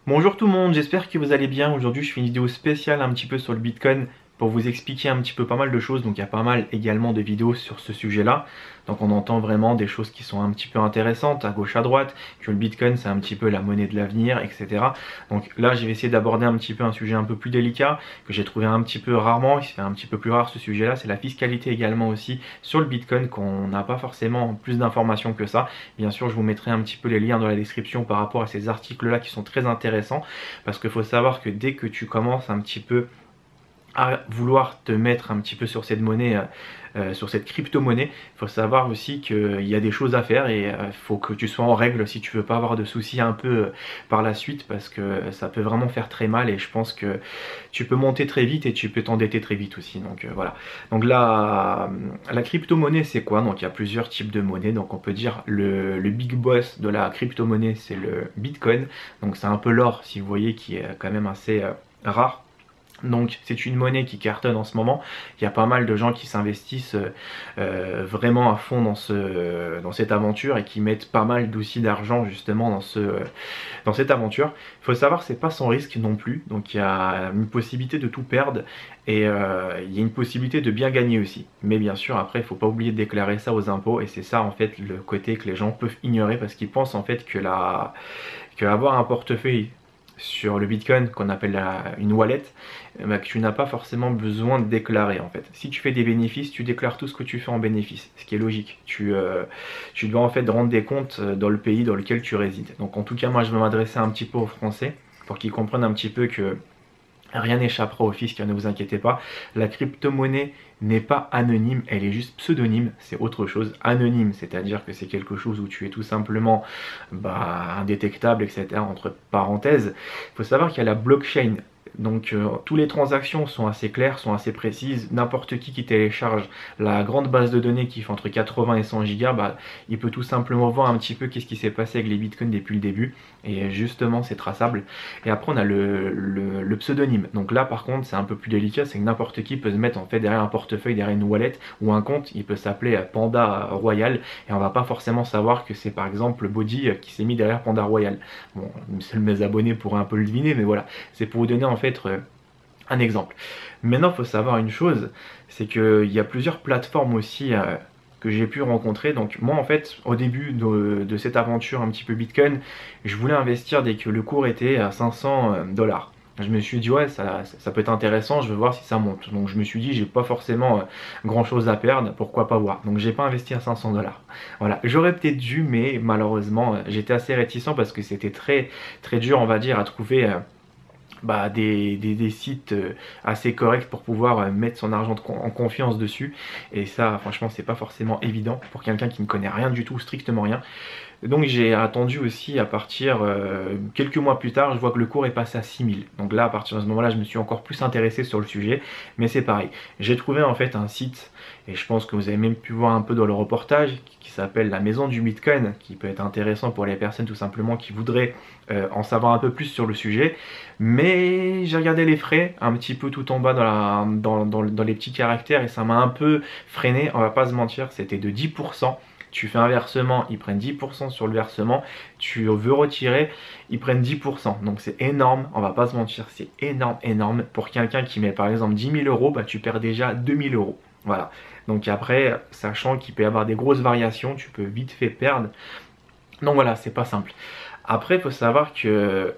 Bonjour tout le monde, j'espère que vous allez bien. Aujourd'hui je fais une vidéo spéciale un petit peu sur le Bitcoin pour vous expliquer un petit peu pas mal de choses. Donc il y a pas mal également de vidéos sur ce sujet là. Donc on entend vraiment des choses qui sont un petit peu intéressantes à gauche à droite, que le Bitcoin c'est un petit peu la monnaie de l'avenir, etc. Donc là je vais essayer d'aborder un petit peu un sujet un peu plus délicat, que j'ai trouvé un petit peu rarement, il se fait un petit peu plus rare ce sujet là, c'est la fiscalité également aussi sur le Bitcoin, qu'on n'a pas forcément plus d'informations que ça. Bien sûr je vous mettrai un petit peu les liens dans la description par rapport à ces articles là qui sont très intéressants, parce qu'il faut savoir que dès que tu commences un petit peu à vouloir te mettre un petit peu sur cette monnaie, sur cette crypto-monnaie, il faut savoir aussi qu'il y a des choses à faire et il faut que tu sois en règle si tu veux pas avoir de soucis un peu par la suite, parce que ça peut vraiment faire très mal et je pense que tu peux monter très vite et tu peux t'endetter très vite aussi. Donc voilà. Donc là, la crypto-monnaie c'est quoi? Donc il y a plusieurs types de monnaies. Donc on peut dire le big boss de la crypto-monnaie c'est le Bitcoin. Donc c'est un peu l'or si vous voyez, qui est quand même assez rare. Donc c'est une monnaie qui cartonne en ce moment. Il y a pas mal de gens qui s'investissent vraiment à fond dans cette aventure et qui mettent pas mal d'aussi d'argent justement dans cette aventure. Il faut savoir que c'est pas sans risque non plus. Donc il y a une possibilité de tout perdre et il y a une possibilité de bien gagner aussi. Mais bien sûr après il faut pas oublier de déclarer ça aux impôts, et c'est ça en fait le côté que les gens peuvent ignorer, parce qu'ils pensent en fait que avoir un portefeuille sur le Bitcoin qu'on appelle une wallet, bah, que tu n'as pas forcément besoin de déclarer en fait. Si tu fais des bénéfices, tu déclares tout ce que tu fais en bénéfice, ce qui est logique. Tu dois en fait rendre des comptes dans le pays dans lequel tu résides. Donc en tout cas moi je vais m'adresser un petit peu aux Français pour qu'ils comprennent un petit peu que rien n'échappera au fisc, ne vous inquiétez pas. La crypto-monnaie n'est pas anonyme, elle est juste pseudonyme, c'est autre chose. Anonyme, c'est-à-dire que c'est quelque chose où tu es tout simplement indétectable, etc. Entre parenthèses. Il faut savoir qu'il y a la blockchain. Donc toutes les transactions sont assez claires, sont assez précises. N'importe qui télécharge la grande base de données qui fait entre 80 et 100 gigas, il peut tout simplement voir un petit peu qu'est-ce qui s'est passé avec les bitcoins depuis le début. Et justement c'est traçable. Et après on a le pseudonyme. Donc là par contre c'est un peu plus délicat, c'est que n'importe qui peut se mettre en fait derrière un portefeuille, derrière une wallet ou un compte. Il peut s'appeler Panda Royal et on va pas forcément savoir que c'est par exemple Body qui s'est mis derrière Panda Royal. Bon, seuls mes abonnés pourraient un peu le deviner, mais voilà, c'est pour vous donner en fait un exemple. Maintenant il faut savoir une chose, c'est qu'il y a plusieurs plateformes aussi que j'ai pu rencontrer. Donc moi en fait au début de cette aventure un petit peu Bitcoin, je voulais investir dès que le cours était à 500 dollars. Je me suis dit ouais ça peut être intéressant, je veux voir si ça monte. Donc je me suis dit j'ai pas forcément grand chose à perdre, pourquoi pas voir. Donc j'ai pas investi à 500 dollars. Voilà, j'aurais peut-être dû, mais malheureusement j'étais assez réticent parce que c'était très très dur on va dire à trouver des sites assez corrects pour pouvoir mettre son argent en confiance dessus. Et ça franchement c'est pas forcément évident pour quelqu'un qui ne connaît rien du tout, strictement rien. Donc j'ai attendu aussi à partir quelques mois plus tard, je vois que le cours est passé à 6000. Donc là à partir de ce moment là je me suis encore plus intéressé sur le sujet. Mais c'est pareil, j'ai trouvé en fait un site, et je pense que vous avez même pu voir un peu dans le reportage, qui s'appelle la maison du Bitcoin, qui peut être intéressant pour les personnes tout simplement qui voudraient en savoir un peu plus sur le sujet. Mais j'ai regardé les frais un petit peu tout en bas dans les petits caractères et ça m'a un peu freiné, on va pas se mentir, c'était de 10%. Tu fais un versement, ils prennent 10% sur le versement. Tu veux retirer, ils prennent 10%. Donc c'est énorme, on va pas se mentir, c'est énorme, énorme. Pour quelqu'un qui met par exemple 10 000 euros, tu perds déjà 2 000 euros. Voilà. Donc après, sachant qu'il peut y avoir des grosses variations, tu peux vite fait perdre. Donc voilà, c'est pas simple. Après, il faut savoir que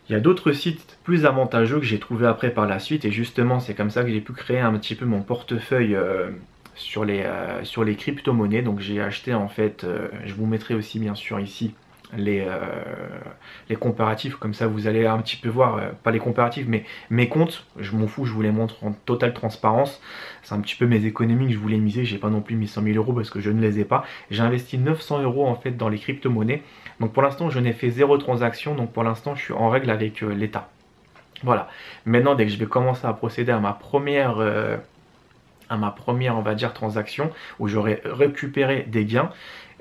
il y a d'autres sites plus avantageux que j'ai trouvé après par la suite, et justement c'est comme ça que j'ai pu créer un petit peu mon portefeuille sur les crypto-monnaies. Donc j'ai acheté en fait, je vous mettrai aussi bien sûr ici les comparatifs, comme ça vous allez un petit peu voir, pas les comparatifs mais mes comptes, je m'en fous, je vous les montre en totale transparence. C'est un petit peu mes économies que je voulais miser, j'ai pas non plus mis 100 000 euros parce que je ne les ai pas. J'ai investi 900 euros en fait dans les crypto-monnaies. Donc pour l'instant je n'ai fait zéro transaction, donc pour l'instant je suis en règle avec l'État. Voilà, maintenant dès que je vais commencer à procéder à ma première on va dire transaction, où j'aurai récupéré des gains,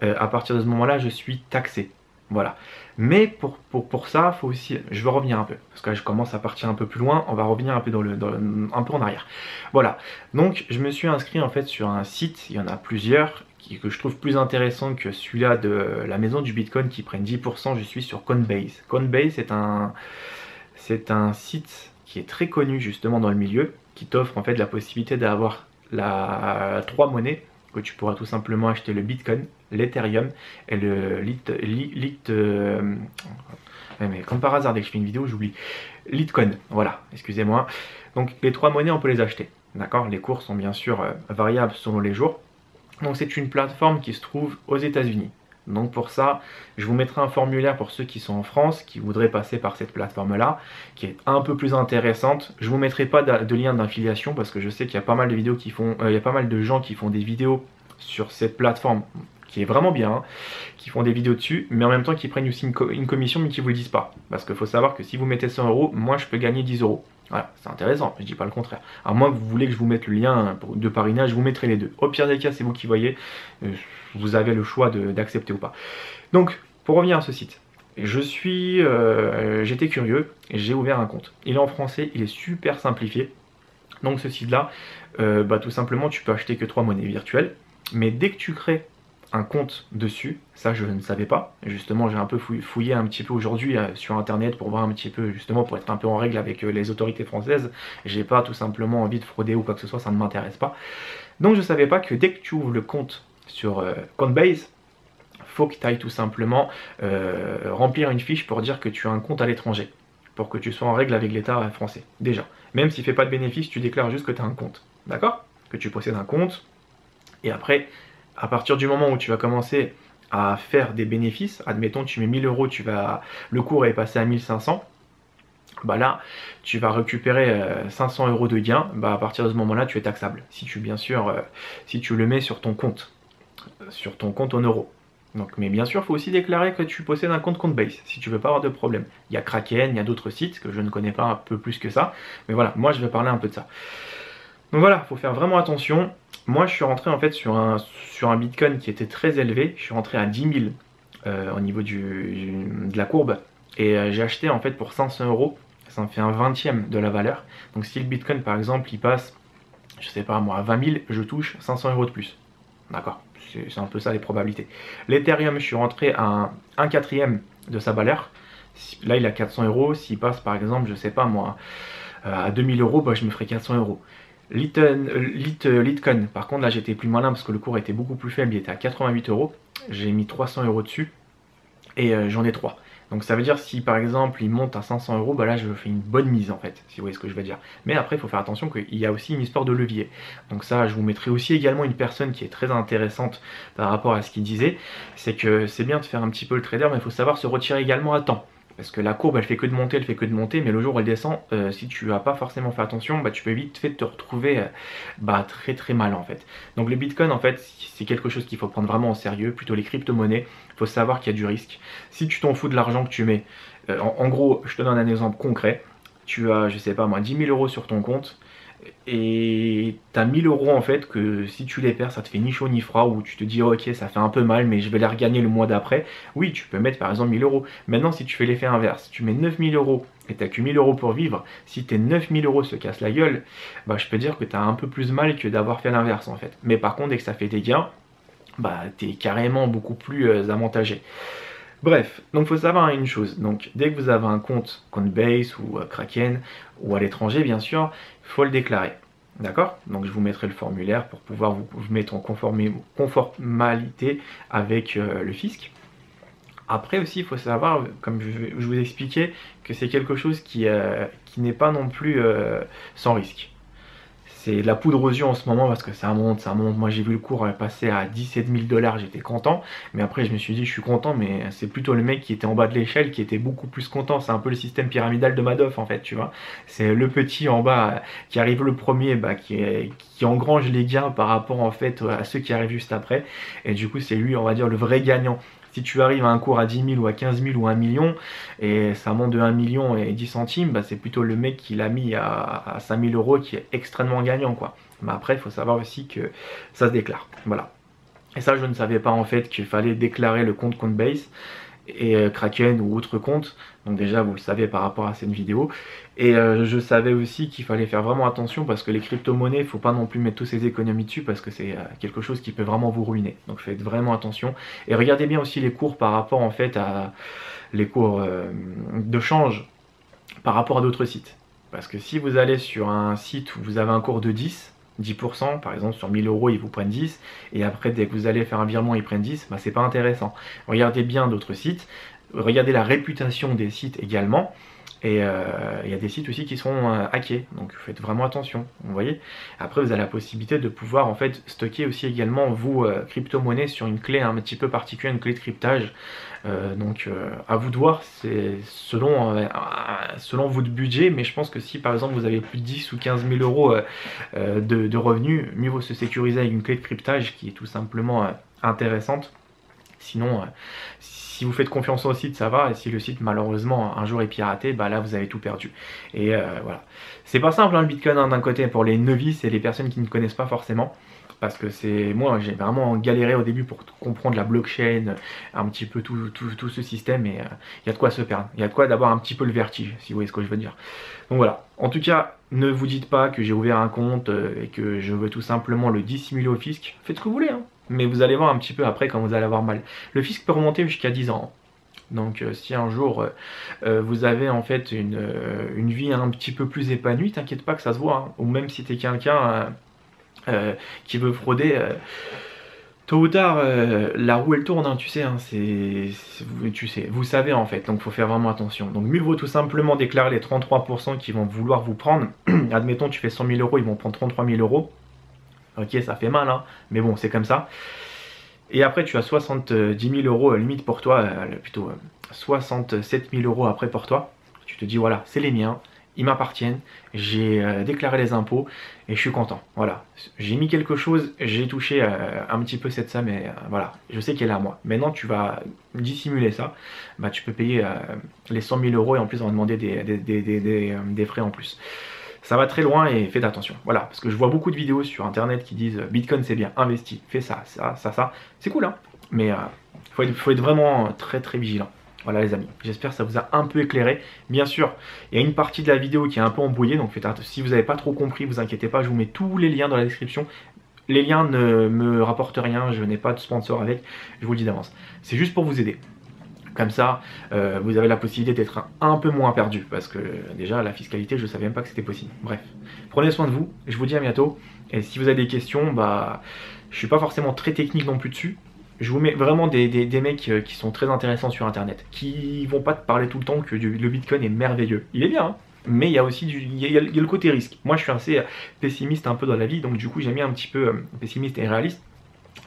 à partir de ce moment là je suis taxé. Voilà. Mais pour ça, faut aussi, je veux revenir un peu, parce que là, je commence à partir un peu plus loin, on va revenir un peu un peu en arrière. Voilà. Donc je me suis inscrit en fait sur un site, il y en a plusieurs, que je trouve plus intéressant que celui-là de la maison du Bitcoin qui prennent 10%, je suis sur Coinbase. Coinbase c'est un site qui est très connu justement dans le milieu, qui t'offre en fait la possibilité d'avoir trois monnaies, que tu pourras tout simplement acheter le Bitcoin, l'Ethereum et le mais comme par hasard dès que je fais une vidéo j'oublie, Litecoin, voilà, excusez-moi. Donc les trois monnaies on peut les acheter, d'accord. Les cours sont bien sûr variables selon les jours. Donc c'est une plateforme qui se trouve aux États-Unis. Donc pour ça, je vous mettrai un formulaire pour ceux qui sont en France, qui voudraient passer par cette plateforme-là, qui est un peu plus intéressante. Je vous mettrai pas de lien d'affiliation parce que je sais qu'il y a pas mal de vidéos qui font, il y a pas mal de gens qui font des vidéos sur cette plateforme, qui est vraiment bien, hein, qui font des vidéos dessus, mais en même temps qui prennent aussi une commission, mais qui vous le disent pas. Parce qu'il faut savoir que si vous mettez 100 €, moi je peux gagner 10 €. Voilà, c'est intéressant, je dis pas le contraire. À moins que vous voulez que je vous mette le lien de parrainage, je vous mettrai les deux. Au pire des cas, c'est vous qui voyez, vous avez le choix d'accepter ou pas. Donc, pour revenir à ce site, j'étais curieux et j'ai ouvert un compte. Il est en français, il est super simplifié. Donc ce site-là, tout simplement, tu peux acheter que 3 monnaies virtuelles. Mais dès que tu crées un compte dessus, ça je ne savais pas. Justement, j'ai un peu fouillé un petit peu aujourd'hui sur internet pour voir un petit peu, justement pour être un peu en règle avec les autorités françaises. J'ai pas tout simplement envie de frauder ou quoi que ce soit, ça ne m'intéresse pas. Donc je savais pas que dès que tu ouvres le compte sur Coinbase, faut que tu ailles tout simplement remplir une fiche pour dire que tu as un compte à l'étranger, pour que tu sois en règle avec l'État français, déjà. Même s'il ne fait pas de bénéfice, tu déclares juste que tu as un compte, d'accord? Que tu possèdes un compte, et après, à partir du moment où tu vas commencer à faire des bénéfices, admettons tu mets 1000 €, le cours est passé à 1500, bah là tu vas récupérer 500 € de gain, bah à partir de ce moment là tu es taxable, si tu bien sûr si tu le mets sur ton compte en euros. Donc, mais bien sûr, il faut aussi déclarer que tu possèdes un compte Coinbase, si tu veux pas avoir de problème. Il y a Kraken, il y a d'autres sites que je ne connais pas un peu plus que ça, mais voilà, moi je vais parler un peu de ça. Donc voilà, il faut faire vraiment attention. Moi, je suis rentré en fait sur un Bitcoin qui était très élevé. Je suis rentré à 10 000 au niveau de la courbe. Et j'ai acheté en fait pour 500 €. Ça me fait un 20e de la valeur. Donc si le Bitcoin par exemple, il passe, je sais pas moi, à 20 000, je touche 500 € de plus. D'accord, c'est un peu ça les probabilités. L'Ethereum, je suis rentré à un quatrième de sa valeur. Là, il a 400 €. S'il passe par exemple, je sais pas moi, à 2000 €, bah, je me ferai 400 €. Litecoin, par contre là j'étais plus malin parce que le cours était beaucoup plus faible, il était à 88 €. J'ai mis 300 € dessus et j'en ai 3. Donc ça veut dire si par exemple il monte à 500 €, bah là je fais une bonne mise en fait, si vous voyez ce que je veux dire. Mais après il faut faire attention qu'il y a aussi une histoire de levier. Donc ça je vous mettrai aussi également une personne qui est très intéressante par rapport à ce qu'il disait. C'est que c'est bien de faire un petit peu le trader, mais il faut savoir se retirer également à temps. Parce que la courbe elle fait que de monter, mais le jour où elle descend, si tu n'as pas forcément fait attention, bah, tu peux vite fait te retrouver très très mal en fait. Donc le Bitcoin en fait c'est quelque chose qu'il faut prendre vraiment au sérieux, plutôt les crypto-monnaies, il faut savoir qu'il y a du risque. Si tu t'en fous de l'argent que tu mets, en gros je te donne un exemple concret, tu as je sais pas moi 10 000 € sur ton compte, et tu as 1000 € en fait que si tu les perds ça te fait ni chaud ni froid, ou tu te dis oh, ok ça fait un peu mal mais je vais les regagner le mois d'après. Oui, tu peux mettre par exemple 1000 €. Maintenant si tu fais l'effet inverse, tu mets 9000 € et tu n'as que 1000 € pour vivre, si tes 9000 € se cassent la gueule, bah je peux dire que tu as un peu plus mal que d'avoir fait l'inverse en fait. Mais par contre dès que ça fait des gains, bah tu es carrément beaucoup plus avantagé. Bref, donc il faut savoir une chose, donc dès que vous avez un compte Coinbase ou Kraken, ou à l'étranger bien sûr, il faut le déclarer. D'accord? Donc je vous mettrai le formulaire pour pouvoir vous mettre en conformalité avec le fisc. Après aussi, il faut savoir, comme je vous expliquais, que c'est quelque chose qui n'est pas non plus sans risque. C'est de la poudre aux yeux en ce moment parce que ça monte, ça monte. Moi j'ai vu le cours passer à 17 000 $, j'étais content. Mais après je me suis dit je suis content, mais c'est plutôt le mec qui était en bas de l'échelle qui était beaucoup plus content. C'est un peu le système pyramidal de Madoff en fait, tu vois. C'est le petit en bas qui arrive le premier, qui engrange les gains par rapport en fait à ceux qui arrivent juste après. Et du coup c'est lui, on va dire, le vrai gagnant. Si tu arrives à un cours à 10 000 ou à 15 000 ou 1 million et ça monte de 1 million et 10 centimes, bah c'est plutôt le mec qui l'a mis à 5 000 € qui est extrêmement gagnant quoi. Mais après il faut savoir aussi que ça se déclare. Voilà. Et ça je ne savais pas en fait qu'il fallait déclarer le compte Coinbase. et Kraken ou autre compte. Donc déjà vous le savez par rapport à cette vidéo. Et je savais aussi qu'il fallait faire vraiment attention parce que les crypto-monnaies, il ne faut pas non plus mettre tous ses économies dessus parce que c'est quelque chose qui peut vraiment vous ruiner. Donc faites vraiment attention. Et regardez bien aussi les cours par rapport en fait à les cours de change par rapport à d'autres sites. Parce que si vous allez sur un site où vous avez un cours de 10%, par exemple sur 1000 euros ils vous prennent 10, et après dès que vous allez faire un virement ils prennent 10, bah, c'est pas intéressant. Regardez bien d'autres sites, regardez la réputation des sites également, et il y a des sites aussi qui sont hackés, donc faites vraiment attention, vous voyez. Après vous avez la possibilité de pouvoir en fait stocker aussi également vos crypto-monnaies sur une clé un petit peu particulière, une clé de cryptage. Donc à vous de voir, c'est selon votre budget, mais je pense que si par exemple vous avez plus de 10 ou 15 000 euros de revenus, mieux vaut se sécuriser avec une clé de cryptage qui est tout simplement intéressante. Sinon, si vous faites confiance au site, ça va, et si le site malheureusement un jour est piraté, bah là vous avez tout perdu. Et voilà. C'est pas simple hein, le Bitcoin hein, d'un côté pour les novices et les personnes qui ne connaissent pas forcément. Parce que c'est moi j'ai vraiment galéré au début pour comprendre la blockchain, un petit peu tout ce système, et il y a de quoi se perdre. Il y a de quoi d'avoir un petit peu le vertige, si vous voyez ce que je veux dire. Donc voilà, en tout cas, ne vous dites pas que j'ai ouvert un compte et que je veux tout simplement le dissimuler au fisc. Faites ce que vous voulez, hein. Mais vous allez voir un petit peu après quand vous allez avoir mal. Le fisc peut remonter jusqu'à 10 ans. Donc si un jour vous avez en fait une vie un petit peu plus épanouie, t'inquiète pas que ça se voit. Hein. Ou même si t'es quelqu'un qui veut frauder, tôt ou tard, la roue elle tourne, hein, tu sais, hein, vous savez en fait, donc faut faire vraiment attention. Donc mieux vaut tout simplement déclarer les 33% qui vont vouloir vous prendre. Admettons, tu fais 100 000 euros, ils vont prendre 33 000 euros. Ok, ça fait mal, hein, mais bon, c'est comme ça. Et après, tu as 70 000 euros limite pour toi, plutôt 67 000 euros après pour toi. Tu te dis, voilà, c'est les miens, ils m'appartiennent, j'ai déclaré les impôts et je suis content. Voilà, j'ai mis quelque chose, j'ai touché un petit peu cette somme et voilà, je sais qu'elle est à moi. Maintenant, tu vas dissimuler ça, bah, tu peux payer les 100 000 euros et en plus on va demander des frais en plus. Ça va très loin et faites attention. Voilà, parce que je vois beaucoup de vidéos sur internet qui disent Bitcoin c'est bien, investis, fais ça, ça, ça, ça. C'est cool, hein, mais faut être vraiment très très vigilant. Voilà les amis, j'espère que ça vous a un peu éclairé. Bien sûr, il y a une partie de la vidéo qui est un peu embrouillée, donc faites attention. Si vous n'avez pas trop compris, vous inquiétez pas, je vous mets tous les liens dans la description. Les liens ne me rapportent rien, je n'ai pas de sponsor avec, je vous le dis d'avance. C'est juste pour vous aider. Comme ça, vous avez la possibilité d'être un peu moins perdu, parce que déjà la fiscalité, je ne savais même pas que c'était possible. Bref, prenez soin de vous, je vous dis à bientôt. Et si vous avez des questions, bah, je suis pas forcément très technique non plus dessus. Je vous mets vraiment des mecs qui sont très intéressants sur internet, qui vont pas te parler tout le temps que le Bitcoin est merveilleux. Il est bien, hein, mais il y a aussi il y a le côté risque. Moi je suis assez pessimiste un peu dans la vie, donc du coup j'ai mis un petit peu pessimiste et réaliste.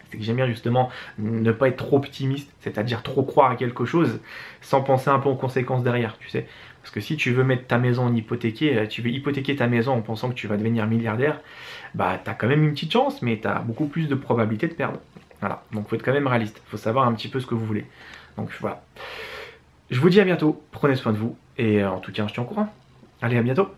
C'est que j'aime bien justement ne pas être trop optimiste, c'est-à-dire trop croire à quelque chose sans penser un peu aux conséquences derrière, tu sais. Parce que si tu veux mettre ta maison en hypothéquée, tu veux hypothéquer ta maison en pensant que tu vas devenir milliardaire, bah t'as quand même une petite chance, mais t'as beaucoup plus de probabilité de perdre. Voilà, donc faut être quand même réaliste, faut savoir un petit peu ce que vous voulez. Donc voilà. Je vous dis à bientôt, prenez soin de vous, et en tout cas je tiens au courant. Allez, à bientôt.